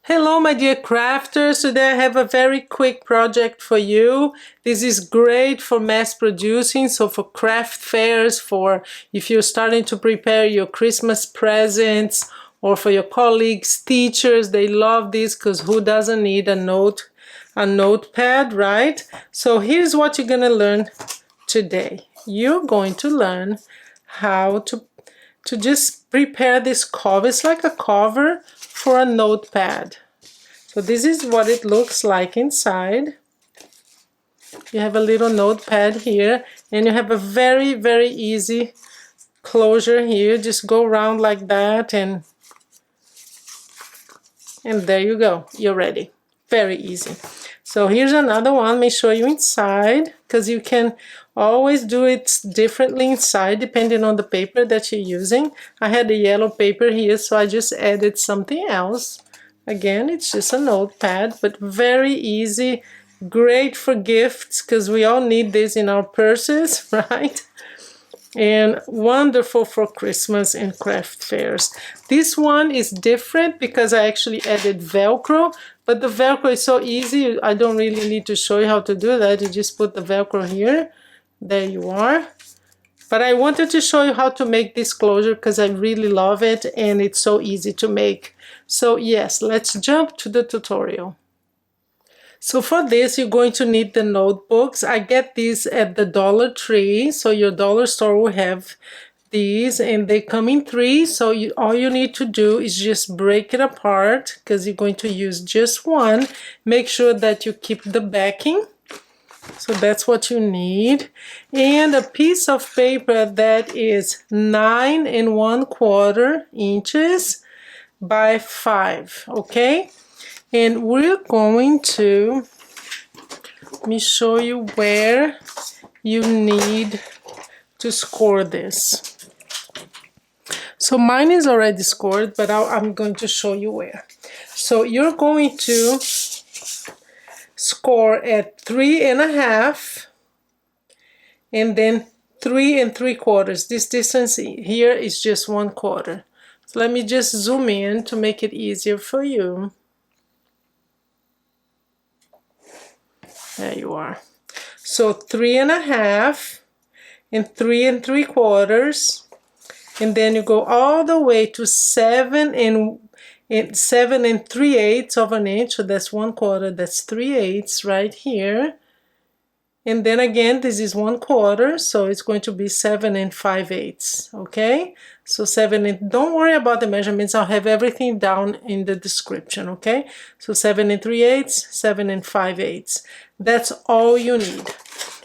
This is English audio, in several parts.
Hello my dear crafters, today I have a very quick project for you. This is great for mass producing, so for craft fairs, for if you're starting to prepare your Christmas presents, or for your colleagues, teachers, they love this because who doesn't need a notepad, right? So here's what you're gonna learn today. You're going to learn how to just prepare this cover. It's like a cover for a notepad. So this is what it looks like inside. You have a little notepad here, and you have a very, very easy closure here. Just go around like that, and there you go. You're ready. Very easy. So here's another one. Let me show you inside, because you can always do it differently inside depending on the paper that you're using. I had a yellow paper here, so I just added something else. Again, it's just a notepad, but very easy, great for gifts, because we all need this in our purses, right? And wonderful for Christmas and craft fairs. This one is different because I actually added Velcro, but the Velcro is so easy, I don't really need to show you how to do that. You just put the Velcro here. There you are. But I wanted to show you how to make this closure because I really love it and it's so easy to make. So yes, let's jump to the tutorial. So for this, you're going to need the notebooks. I get these at the Dollar Tree, so your dollar store will have these, and they come in 3. So all you need to do is just break it apart because you're going to use just one. Make sure that you keep the backing. So that's what you need. And a piece of paper that is 9 1/4 inches by 5, okay? And we're going to, let me show you where you need to score this. So mine is already scored, but I'm going to show you where. So you're going to score at 3 1/2 and then 3 3/4. This distance here is just 1/4. So let me just zoom in to make it easier for you. There you are. So 3 1/2 and 3 3/4, and then you go all the way to 7 3/8 of an inch. So that's 1/4. That's 3/8 right here. And then again, this is 1/4, so it's going to be 7 5/8. Okay. So 7 and don't worry about the measurements. I'll have everything down in the description. Okay. So 7 3/8, 7 5/8. That's all you need.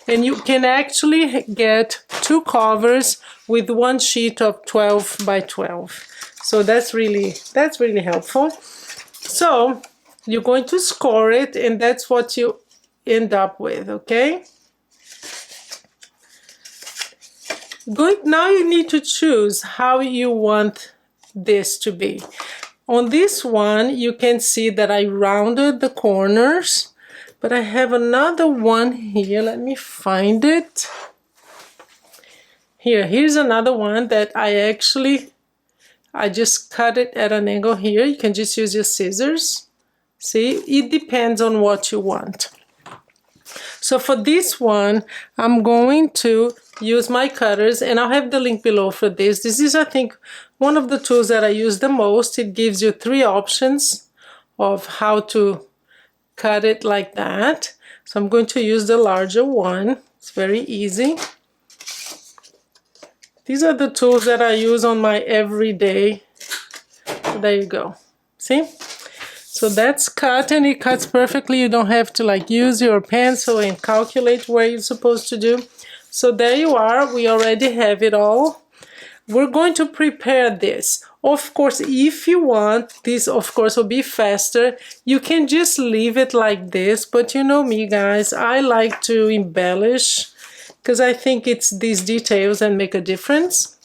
And you can actually get 2 covers with 1 sheet of 12 by 12. So that's really helpful. So you're going to score it, and that's what you end up with, okay? Now you need to choose how you want this to be. On this one, you can see that I rounded the corners. But I have another one here. Let me find it. Here's another one that I just cut it at an angle here. You can just use your scissors. See, it depends on what you want. So for this one, I'm going to use my cutters, and I'll have the link below for this. This is, I think, one of the tools that I use the most. It gives you 3 options of how to cut it like that. So I'm going to use the larger one. It's very easy. These are the tools that I use on my everyday. So there you go. See? So that's cut, and it cuts perfectly. You don't have to like use your pencil and calculate where you're supposed to do. So there you are. We already have it all. We're going to prepare this. Of course, if you want, this of course will be faster. You can just leave it like this, but you know me guys, I like to embellish because I think it's these details that make a difference.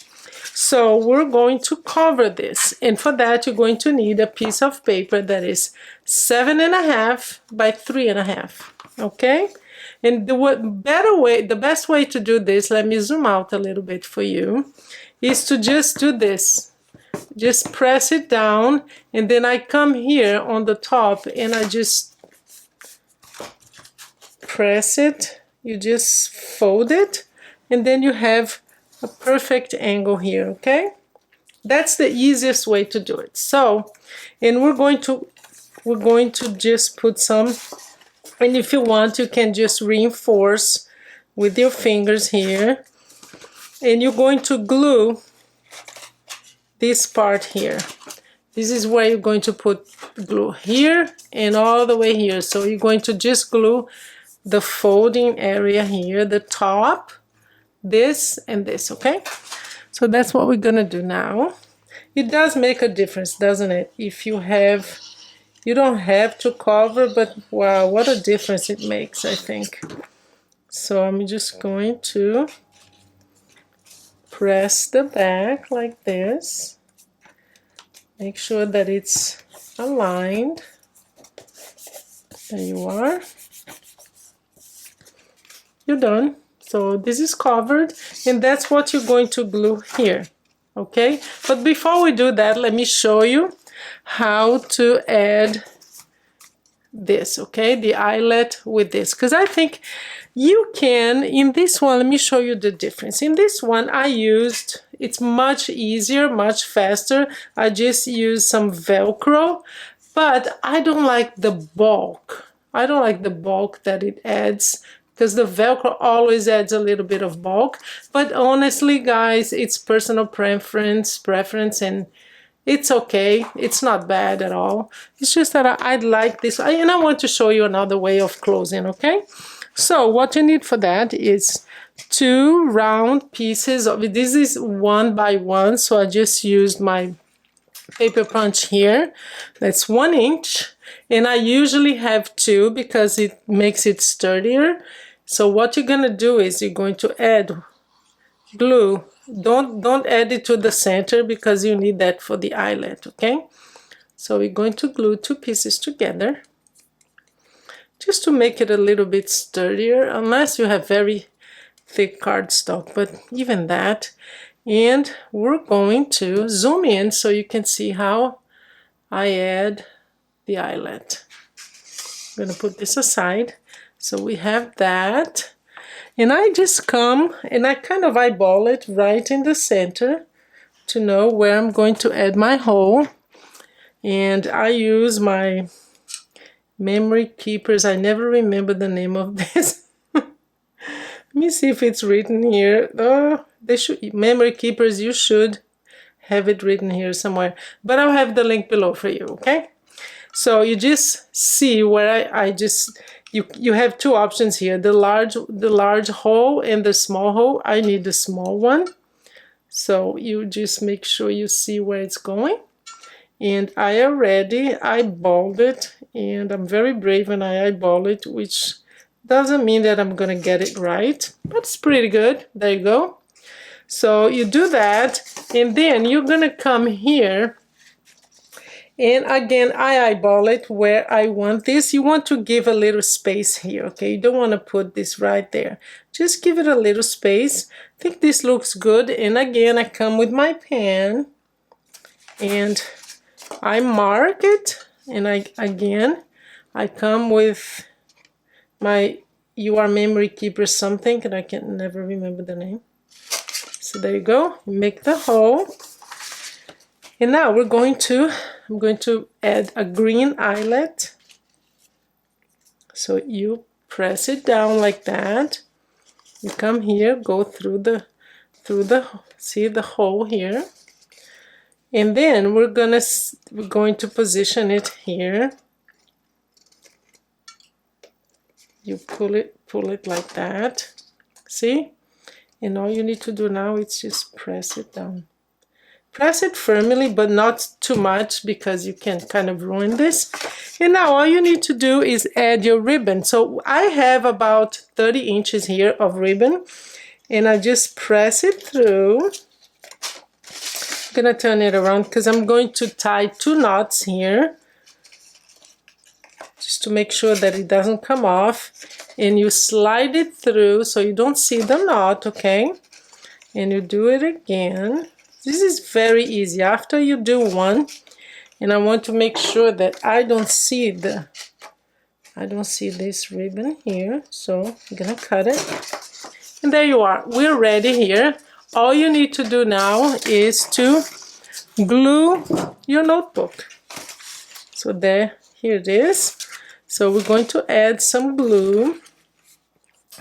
So we're going to cover this, and for that you're going to need a piece of paper that is 7 1/2 by 3 1/2, okay? And the best way to do this, let me zoom out a little bit for you, is to just do this. just press it down, and then I come here on the top and I just press it. You just fold it, and then you have a perfect angle here, okay? That's the easiest way to do it. So, and we're going to just put some, and if you want, you can just reinforce with your fingers here, and you're going to glue this part here. This is where you're going to put glue here and all the way here. So you're going to just glue the folding area here, the top, this and this, okay? So that's what we're gonna do now. It does make a difference, doesn't it? If you have, you don't have to cover, but wow, what a difference it makes, I think. So I'm just going to press the back like this. Make sure that it's aligned. There you are. You're done. So this is covered, and that's what you're going to glue here, okay? But before we do that, let me show you how to add this, okay? The eyelet with this, because I think you can, in this one, let me show you the difference. In this one, it's much easier, much faster. I just used some Velcro, but I don't like the bulk. I don't like the bulk that it adds, because the Velcro always adds a little bit of bulk. But honestly, guys, it's personal preference, and it's okay. It's not bad at all. It's just that I'd like this. And I want to show you another way of closing, okay? So what you need for that is 2 round pieces of it. This is 1 by 1, so I just used my paper punch here. That's 1 inch. And I usually have 2 because it makes it sturdier. So what you're gonna do is you're going to add glue. Don't add it to the center because you need that for the eyelet, okay? So we're going to glue 2 pieces together just to make it a little bit sturdier, unless you have very thick cardstock, but even that. And we're going to zoom in so you can see how I add the eyelet. I'm gonna put this aside. So we have that, and I just come and I kind of eyeball it right in the center to know where I'm going to add my hole. And I use my memory keepers. I never remember the name of this. Let me see if it's written here. Oh, they should, memory keepers, you should have it written here somewhere, but I'll have the link below for you, okay? So you just see where I just, you have 2 options here, the large hole and the small hole. I need the small one. So you just make sure you see where it's going. And I already eyeballed it, and I'm very brave when I eyeball it, which doesn't mean that I'm gonna get it right, but it's pretty good. There you go. So you do that, and then you're gonna come here. And again, I eyeball it where I want this. You want to give a little space here, okay? You don't want to put this right there. Just give it a little space. I think this looks good. And again, I come with my pen and I mark it. And I come with my memory keeper something, and I can never remember the name. So there you go. Make the hole. And now I'm going to add a green eyelet. So you press it down like that. You come here, go through the see the hole here. And then we're going to position it here. You pull it like that. See? And all you need to do now is just press it down. Press it firmly, but not too much, because you can kind of ruin this. And now all you need to do is add your ribbon. So I have about 30 inches here of ribbon, and I just press it through. I'm gonna turn it around because I'm going to tie 2 knots here, just to make sure that it doesn't come off. And you slide it through so you don't see the knot, okay? And you do it again. This is very easy. After you do one, and I want to make sure that I don't see this ribbon here, so I'm gonna cut it. And there you are. We're ready here. All you need to do now is to glue your notebook. So here it is. So we're going to add some glue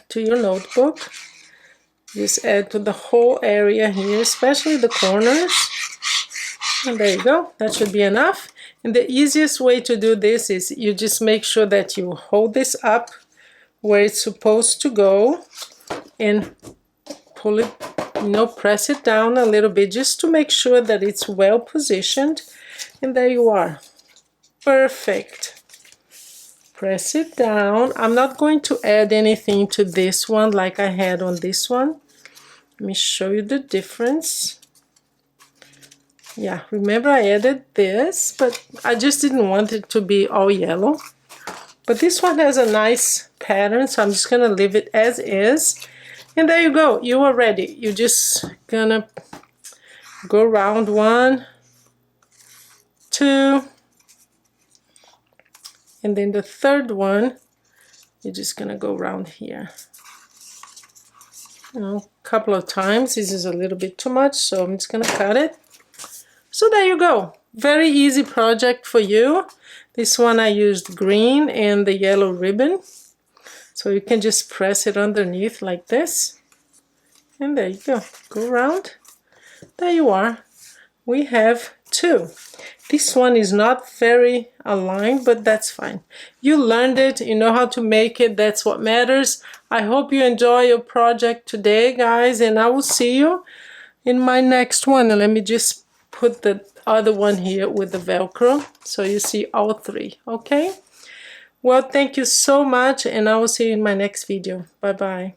to your notebook. Just add to the whole area here, especially the corners. And there you go. That should be enough. And the easiest way to do this is you just make sure that you hold this up where it's supposed to go and pull it, press it down a little bit just to make sure that it's well positioned. And there you are. Perfect. Press it down. I'm not going to add anything to this one like I had on this one. Let me show you the difference. Yeah, remember I added this, but I just didn't want it to be all yellow. But this one has a nice pattern, so I'm just gonna leave it as is. And there you go, you are ready. You're just gonna go around 1, 2, and then the third one, you're just gonna go around here. A couple of times. This is a little bit too much, so I'm just gonna cut it. So there you go. Very easy project for you. This one I used green and the yellow ribbon. So you can just press it underneath like this. And there you go. Go around. There you are. We have 2. This one is not very aligned, but that's fine. You learned it. You know how to make it. That's what matters. I hope you enjoy your project today, guys. And I will see you in my next one. And let me just put the other one here with the Velcro so you see all 3. Okay? Well, thank you so much, and I will see you in my next video. Bye-bye.